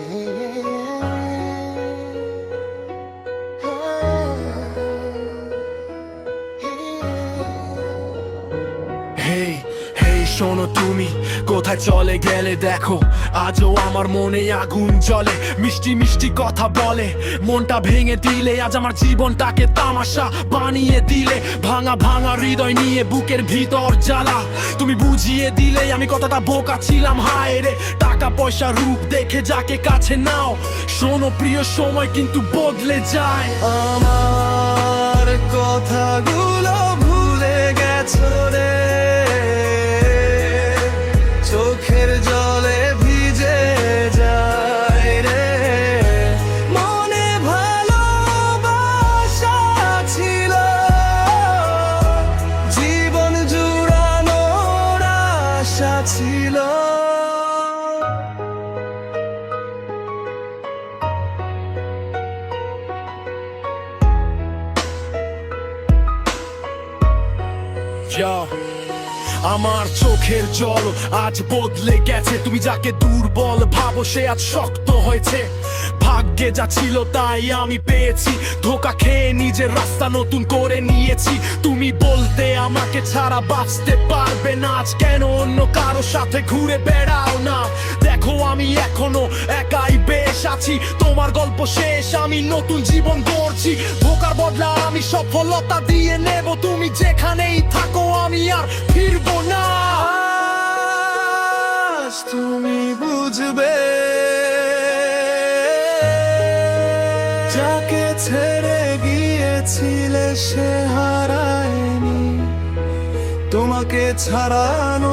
হেই হেই শোনো, তুমি কোথায় চলে গেলে? দেখো আজও আমার মনে আগুন জ্বলে, মিষ্টি মিষ্টি কথা বলে, মনটা ভেঙে দিলে। আজ আমার জীবনটাকে তামাশা বানিয়ে দিলে, ভাঙা ভাঙা হৃদয় নিয়ে বুকের ভিতর জ্বালা। তুমি বুঝিয়ে দিলে আমি কতটা বোকা ছিলাম। হায় রে, টাকা পয়সা রূপ দেখে যাকে কাছে নাও। শোনো প্রিয়, সময় কিন্তু বদলে যায়। আমার কথাগুলো ভুলে গেছো রে, চোখের জলে ভিজে যায় রে। মনে ভালোবাসা ছিল, জীবন জুড়ানোর আশা ছিল। আমার চোখের জল আজ বদলে গেছে। তুমি যাকে দুর্বল ভাবো সে আজ শক্ত হয়েছে। ভাগ্যে যা ছিল তাই আমি পেয়েছি, ধোকা খেয়ে নিজের রাস্তা নতুন করে নিয়েছি। তুমি বলতে আমাকে ছাড়া বাঁচতে পারবে না, আজ কেন অন্য কারো সাথে ঘুরে বেড়াও না? দেখো আমি এখনো একাই বেশ আছি, তোমার গল্প শেষ, আমি নতুন জীবন গড়ছি। ধোকার বদলা আমি সফলতা দিয়ে নেব, তুমি যেখানেই থাকো আমি আর ফিরবো না। তুমি বুঝবে, যাকে ছেড়ে গিয়েছিলে সে হারায়নি, তোমাকে ছাড়ানো